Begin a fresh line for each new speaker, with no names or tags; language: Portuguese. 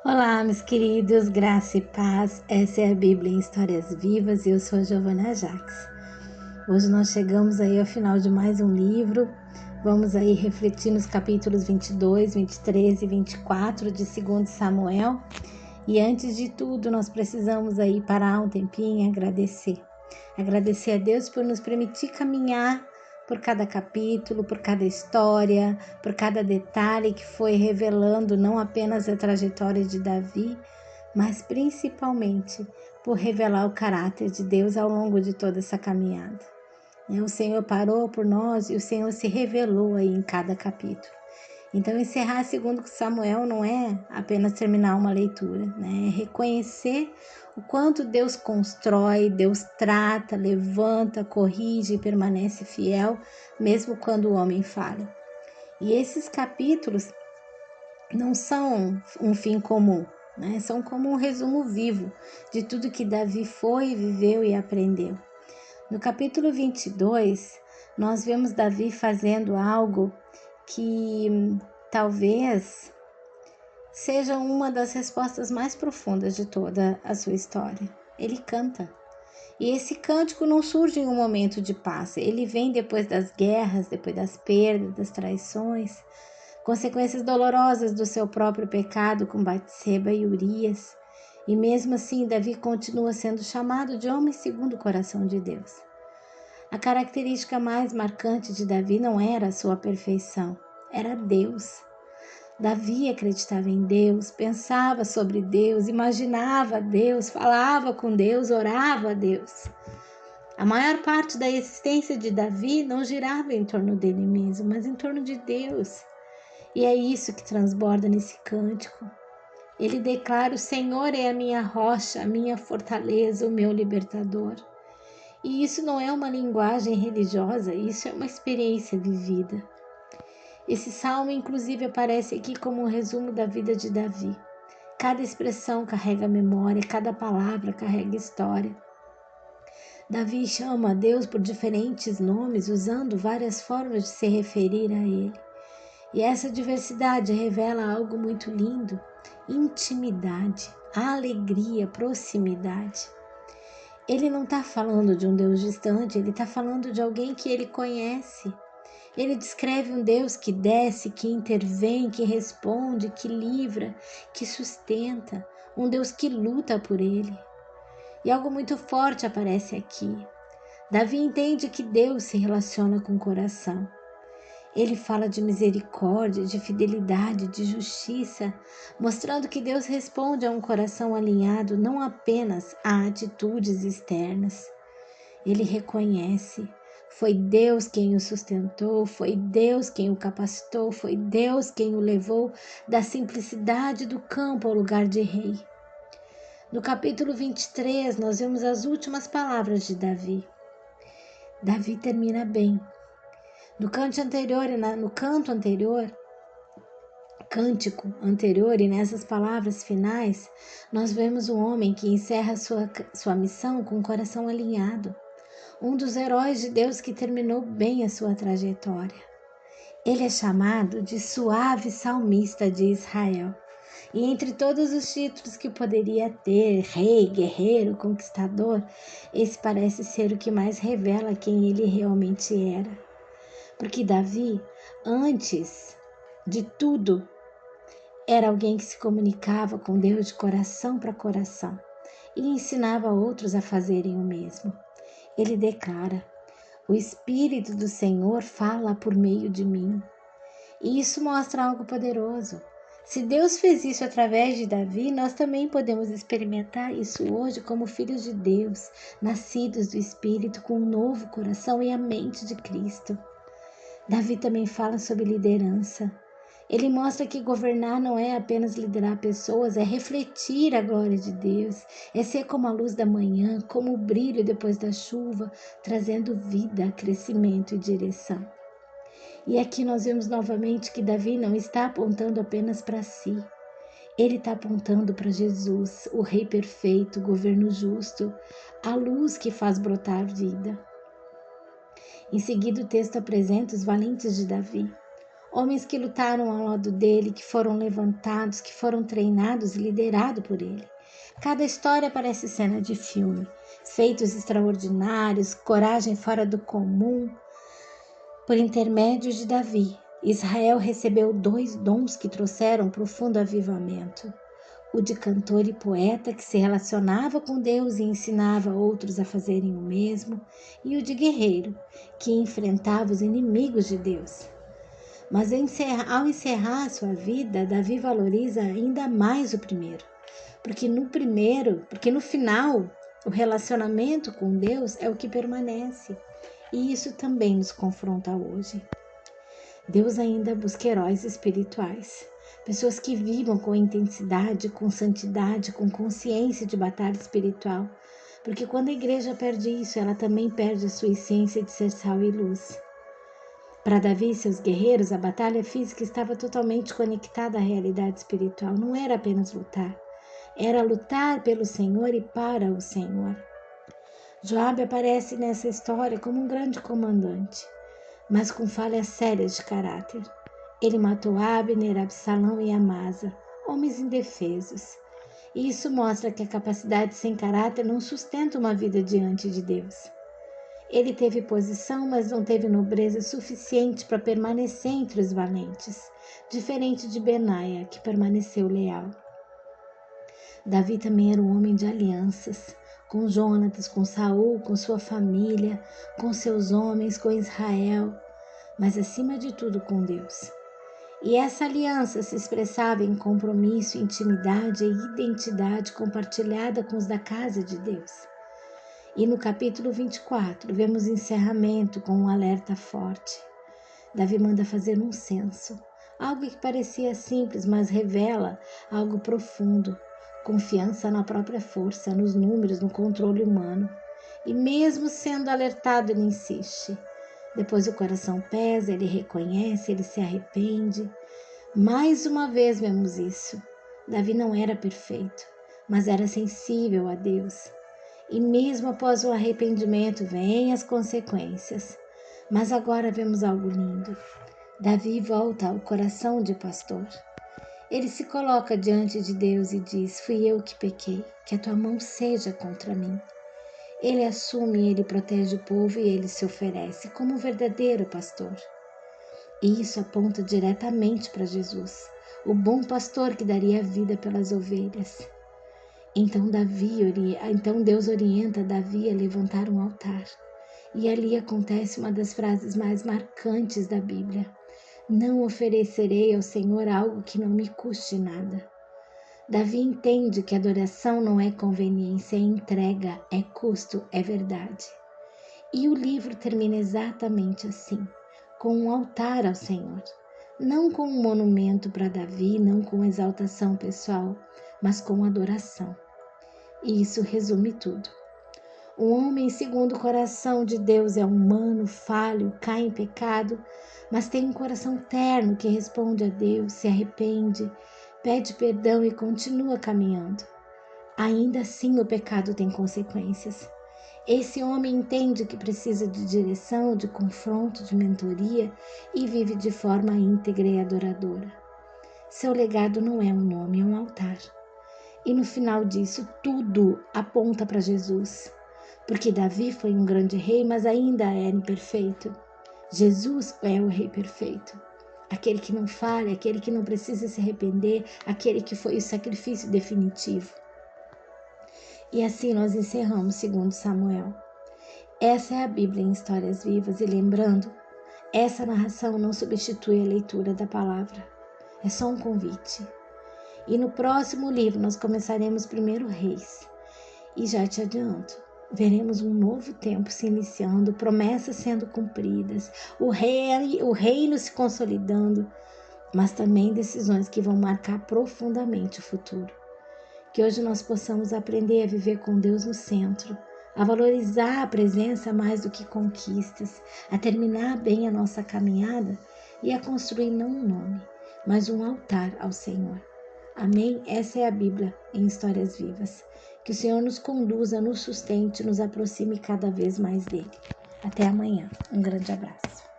Olá, meus queridos, graça e paz. Essa é a Bíblia em Histórias Vivas e eu sou a Giovana Jacques. Hoje nós chegamos aí ao final de mais um livro. Vamos aí refletir nos capítulos 22, 23 e 24 de 2 Samuel. E antes de tudo, nós precisamos aí parar um tempinho e agradecer. Agradecer a Deus por nos permitir caminhar por cada capítulo, por cada história, por cada detalhe que foi revelando não apenas a trajetória de Davi, mas principalmente por revelar o caráter de Deus ao longo de toda essa caminhada. O Senhor parou por nós e o Senhor se revelou aí em cada capítulo. Então, encerrar 2 Samuel não é apenas terminar uma leitura, né? É reconhecer o quanto Deus constrói, Deus trata, levanta, corrige e permanece fiel, mesmo quando o homem falha. E esses capítulos não são um fim comum, né? São como um resumo vivo de tudo que Davi foi, viveu e aprendeu. No capítulo 22, nós vemos Davi fazendo algo que talvez seja uma das respostas mais profundas de toda a sua história. Ele canta. E esse cântico não surge em um momento de paz. Ele vem depois das guerras, depois das perdas, das traições, consequências dolorosas do seu próprio pecado com Batseba e Urias. E mesmo assim, Davi continua sendo chamado de homem segundo o coração de Deus. A característica mais marcante de Davi não era a sua perfeição, era Deus. Davi acreditava em Deus, pensava sobre Deus, imaginava Deus, falava com Deus, orava a Deus. A maior parte da existência de Davi não girava em torno dele mesmo, mas em torno de Deus. E é isso que transborda nesse cântico. Ele declara: o Senhor é a minha rocha, a minha fortaleza, o meu libertador. E isso não é uma linguagem religiosa, isso é uma experiência vivida. Esse salmo, inclusive, aparece aqui como um resumo da vida de Davi. Cada expressão carrega memória, cada palavra carrega história. Davi chama a Deus por diferentes nomes, usando várias formas de se referir a Ele. E essa diversidade revela algo muito lindo: intimidade, alegria, proximidade. Ele não está falando de um Deus distante, ele está falando de alguém que ele conhece. Ele descreve um Deus que desce, que intervém, que responde, que livra, que sustenta. Um Deus que luta por ele. E algo muito forte aparece aqui. Davi entende que Deus se relaciona com o coração. Ele fala de misericórdia, de fidelidade, de justiça, mostrando que Deus responde a um coração alinhado não apenas a atitudes externas. Ele reconhece: foi Deus quem o sustentou, foi Deus quem o capacitou, foi Deus quem o levou da simplicidade do campo ao lugar de rei. No capítulo 23, nós vemos as últimas palavras de Davi. Davi termina bem. No cântico anterior e nessas palavras finais, nós vemos um homem que encerra sua missão com o coração alinhado. Um dos heróis de Deus que terminou bem a sua trajetória. Ele é chamado de suave salmista de Israel. E entre todos os títulos que poderia ter, rei, guerreiro, conquistador, esse parece ser o que mais revela quem ele realmente era. Porque Davi, antes de tudo, era alguém que se comunicava com Deus de coração para coração e ensinava outros a fazerem o mesmo. Ele declara: o Espírito do Senhor fala por meio de mim. E isso mostra algo poderoso. Se Deus fez isso através de Davi, nós também podemos experimentar isso hoje como filhos de Deus, nascidos do Espírito com um novo coração e a mente de Cristo. Davi também fala sobre liderança. Ele mostra que governar não é apenas liderar pessoas, é refletir a glória de Deus, é ser como a luz da manhã, como o brilho depois da chuva, trazendo vida, crescimento e direção. E aqui nós vemos novamente que Davi não está apontando apenas para si. Ele está apontando para Jesus, o Rei perfeito, o governo justo, a luz que faz brotar vida. Em seguida, o texto apresenta os valentes de Davi. Homens que lutaram ao lado dele, que foram levantados, que foram treinados e liderados por ele. Cada história parece cena de filme. Feitos extraordinários, coragem fora do comum. Por intermédio de Davi, Israel recebeu 2 dons que trouxeram profundo avivamento. O de cantor e poeta, que se relacionava com Deus e ensinava outros a fazerem o mesmo, e o de guerreiro, que enfrentava os inimigos de Deus. Mas ao encerrar sua vida, Davi valoriza ainda mais o primeiro, porque no final, o relacionamento com Deus é o que permanece, e isso também nos confronta hoje. Deus ainda busca heróis espirituais, pessoas que vivam com intensidade, com santidade, com consciência de batalha espiritual, porque quando a igreja perde isso, ela também perde a sua essência de ser sal e luz. Para Davi e seus guerreiros, a batalha física estava totalmente conectada à realidade espiritual. Não era apenas lutar, era lutar pelo Senhor e para o Senhor. Joabe aparece nessa história como um grande comandante, mas com falhas sérias de caráter. Ele matou Abner, Absalão e Amasa, homens indefesos. E isso mostra que a capacidade sem caráter não sustenta uma vida diante de Deus. Ele teve posição, mas não teve nobreza suficiente para permanecer entre os valentes, diferente de Benaia, que permaneceu leal. Davi também era um homem de alianças, com Jonatas, com Saul, com sua família, com seus homens, com Israel, mas acima de tudo com Deus. E essa aliança se expressava em compromisso, intimidade e identidade compartilhada com os da casa de Deus. E no capítulo 24, vemos encerramento com um alerta forte. Davi manda fazer um censo, algo que parecia simples, mas revela algo profundo, confiança na própria força, nos números, no controle humano. E mesmo sendo alertado, ele insiste. Depois o coração pesa, ele reconhece, ele se arrepende. Mais uma vez vemos isso. Davi não era perfeito, mas era sensível a Deus. E mesmo após o arrependimento, vêm as consequências. Mas agora vemos algo lindo. Davi volta ao coração de pastor. Ele se coloca diante de Deus e diz: fui eu que pequei, que a tua mão seja contra mim. Ele assume, ele protege o povo e ele se oferece como um verdadeiro pastor. E isso aponta diretamente para Jesus, o bom pastor que daria a vida pelas ovelhas. Então Deus orienta Davi a levantar um altar. E ali acontece uma das frases mais marcantes da Bíblia: não oferecerei ao Senhor algo que não me custe nada. Davi entende que adoração não é conveniência, é entrega, é custo, é verdade. E o livro termina exatamente assim, com um altar ao Senhor. Não com um monumento para Davi, não com exaltação pessoal, mas com adoração. E isso resume tudo. O homem segundo o coração de Deus é humano, falho, cai em pecado, mas tem um coração terno que responde a Deus, se arrepende, pede perdão e continua caminhando. Ainda assim o pecado tem consequências. Esse homem entende que precisa de direção, de confronto, de mentoria e vive de forma íntegra e adoradora. Seu legado não é um nome, é um altar. E no final disso, tudo aponta para Jesus. Porque Davi foi um grande rei, mas ainda é imperfeito. Jesus é o rei perfeito. Aquele que não falha, aquele que não precisa se arrepender, aquele que foi o sacrifício definitivo. E assim nós encerramos 2 Samuel. Essa é a Bíblia em Histórias Vivas e lembrando, essa narração não substitui a leitura da palavra. É só um convite. E no próximo livro nós começaremos 1 Reis. E já te adianto, veremos um novo tempo se iniciando, promessas sendo cumpridas, o reino se consolidando, mas também decisões que vão marcar profundamente o futuro. Que hoje nós possamos aprender a viver com Deus no centro, a valorizar a presença mais do que conquistas, a terminar bem a nossa caminhada e a construir não um nome, mas um altar ao Senhor. Amém? Essa é a Bíblia em Histórias Vivas. Que o Senhor nos conduza, nos sustente, nos aproxime cada vez mais dele. Até amanhã. Um grande abraço.